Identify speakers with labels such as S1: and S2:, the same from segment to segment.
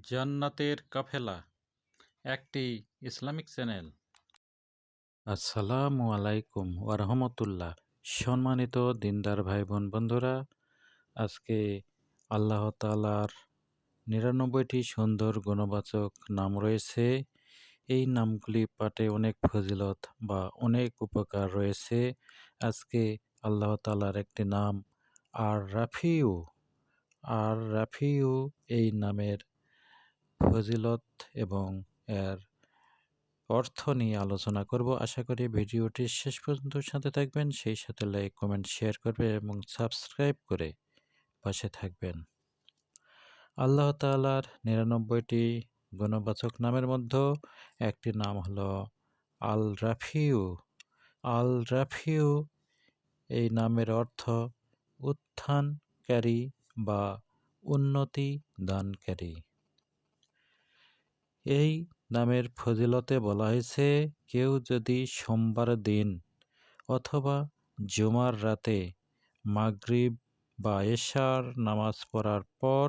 S1: জান্নাতের কাফেলা একটি Islamic channel. আসসালামু আলাইকুম ওরহমতুল্লাহ। সম্মানিত দিনদার ভাই বোন বন্ধুরা, আজকে আল্লাহ তাআলার ৯৯টি সুন্দর গুণবাচক নাম রয়েছে। এই নামগুলি পাঠে অনেক ফজিলত বা অনেক উপকার রয়েছে। আজকে আল্লাহ তাআলার একটি নাম আর রাফিউ। আর রাফিউ এই নামের ফজিলত এবং এর অর্থ নিয়ে আলোচনা করব। আশা করি ভিডিওটি শেষ পর্যন্ত সাথে থাকবেন, সেই সাথে লাইক কমেন্ট শেয়ার করবেন এবং সাবস্ক্রাইব করে পাশে থাকবেন। আল্লাহ তাআলার ৯৯টি গুণবাচক নামের মধ্যে একটি নাম হলো আল রাফিউ। আল রাফিউ এই নামের অর্থ উত্থানকারী বা উন্নতি দানকারী। এই নামের ফজিলতে বলা হয়েছে, কেউ যদি সোমবার দিন অথবা জুমার রাতে মাগরিব বা এশার নামাজ পড়ার পর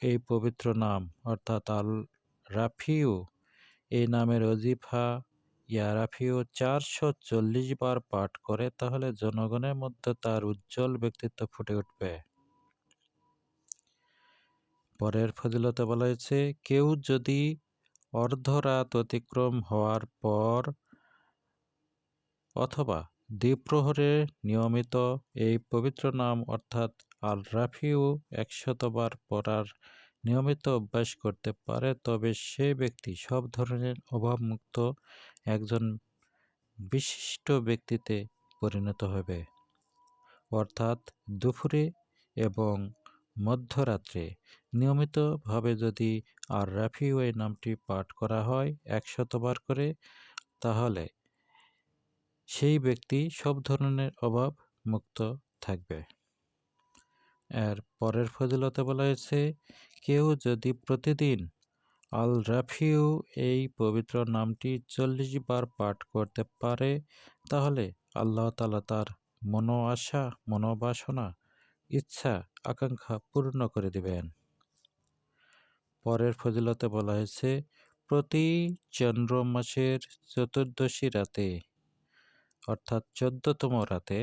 S1: এই পবিত্র নাম অর্থাৎ আল রাফিউ এই নামের ওজিফা ইয়া রাফিউ ৪৪০ বার পাঠ করে, তাহলে জনগণের মধ্যে তার উজ্জ্বল ব্যক্তিত্ব ফুটে উঠবে। পরের ফজিলতে বলা হয়েছে, কেউ যদি অর্ধরাত অতিক্রম হওয়ার পর অথবা দ্বিপ্রহরে নিয়মিত এই পবিত্র নাম অর্থাৎ আল রাফিউ ১০০বার পড়ার নিয়মিত অভ্যাস করতে পারে, তবে সে ব্যক্তি সব ধরনের অভাবমুক্ত একজন বিশিষ্ট ব্যক্তিতে পরিণত হবে। অর্থাৎ দুপুরে এবং মধ্যরাত্রে নিয়মিতভাবে যদি আর রাফিউ এই নামটি পাঠ করা হয় ১০০বার করে, তাহলে সেই ব্যক্তি সব ধরনের অভাব মুক্ত থাকবে। এর পরের ফজিলতে বলা হয়েছে, কেউ যদি প্রতিদিন আল রাফিউ এই পবিত্র নামটি ৪০ বার পাঠ করতে পারে, তাহলে আল্লাহ তাআলা তার মনোআশা মনোবাসনা ইচ্ছা আকাঙ্ক্ষা পূর্ণ করে দিবেন। পরের ফজিলতে বলা হয়েছে, প্রতি চন্দ্র মাসের চতুর্দশী রাতে অর্থাৎ ১৪তম রাতে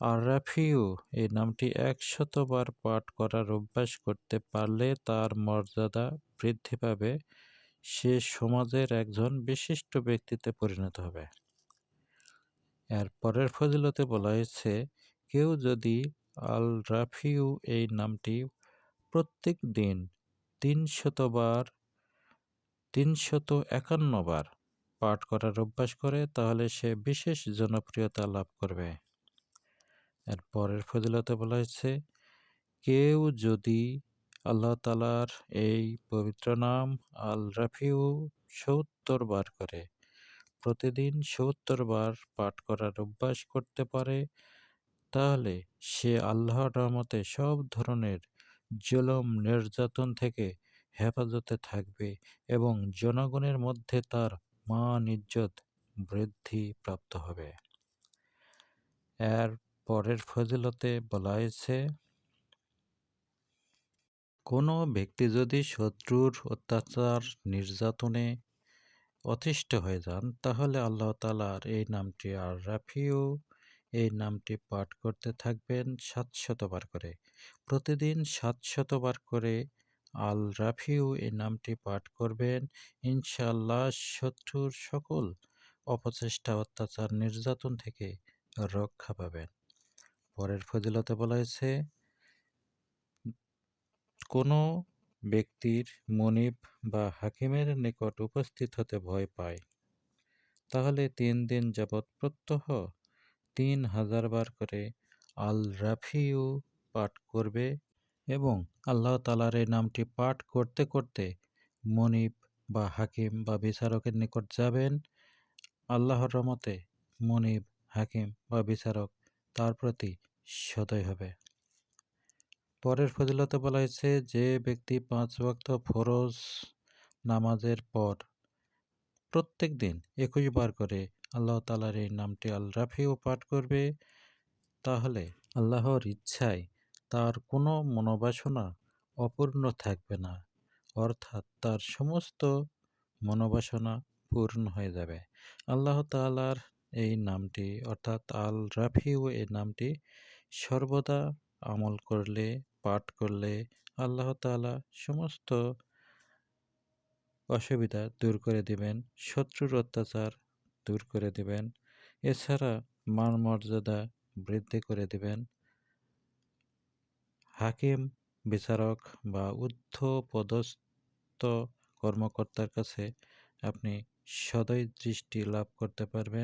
S1: আর রাফিউ এই নামটি ১০০বার পাঠ করার অভ্যাস করতে পারলে তার মর্যাদা বৃদ্ধি পাবে, সে সমাজের একজন বিশিষ্ট ব্যক্তিতে পরিণত হবে। এর পরের ফজিলতে বলা হয়েছে, কেউ যদি আল রাফিউ এই নামটি প্রত্যেক দিন ৩৫১ বার পাঠ করার অভ্যাস করে, তাহলে সে বিশেষ জনপ্রিয়তা লাভ করবে। এর পরের ফজিলতে বলা হয়েছে, কেউ যদি আল্লাহ তাআলার এই পবিত্র নাম আল রাফিউ ৭০ বার করে, প্রতিদিন ৭০ বার পাঠ করার অভ্যাস করতে পারে, তাহলে সে আল্লাহর রহমতে সব ধরনের জুলুম নির্যাতন থেকে হেফাজতে থাকবে এবং জনগণের মধ্যে তার মান ইজ্জত বৃদ্ধি প্রাপ্ত হবে। এর পরের ফজিলতে বলা হয়েছে, কোনো ব্যক্তি যদি শত্রুর অত্যাচার নির্যাতনে অতিষ্ঠ হয়ে যান, তাহলে আল্লাহ তাআলার এই নামটি আর রাফিউ এই নামটি পাঠ করতে থাকবেন ৭০০ বার করে। প্রতিদিন ৭০০ বার করে আল রাফিউ এই নামটি পাঠ করবেন, ইনশাআল্লাহ শত্রুর সকল অপচেষ্টা অত্যাচার নির্যাতন থেকে রক্ষা পাবেন। পরের ফজিলতে বলা হয়েছে, কোনো ব্যক্তির মনিব বা হাকিমের নিকট উপস্থিত হতে ভয় পায়, তাহলে ৩ দিন যাবৎ প্রত্যহ ৩০০০ বার করে আল রাফিউ পাঠ করবে এবং আল্লাহ তাআলার এই নামটি পাঠ করতে করতে মনিব বা হাকিম বা বিচারকের নিকট যাবেন। আল্লাহর রহমতে মনিব, হাকিম বা বিচারক তার প্রতি সদয় হবে। পরের ফজিলতে বলা হয়েছে, যে ব্যক্তি ৫ ওয়াক্ত ফরজ নামাজের পর প্রত্যেক দিন ২১ বার করে আল্লাহ তাআলার এই নামটি আল রাফিউ পাঠ করবে, তাহলে আল্লাহর ইচ্ছায় তার কোনো মনোবাসনা অপূর্ণ থাকবে না। অর্থাৎ তার সমস্ত মনোবাসনা পূর্ণ হয়ে যাবে। আল্লাহ তাআলার এই নামটি অর্থাৎ আল রাফিউ এই নামটি সর্বদা আমল করলে, পাঠ করলে আল্লাহ তাআলা সমস্ত অসুবিধা দূর করে দিবেন, শত্রুর অত্যাচার দূর করে দিবেন। এছাড়া মান মর্যাদা বৃদ্ধি করে দিবেন। হাকিম, বিচারক বা ঊর্ধ্বপদস্থ কর্মকর্তার কাছে আপনি সদয় দৃষ্টি লাভ করতে পারবেন।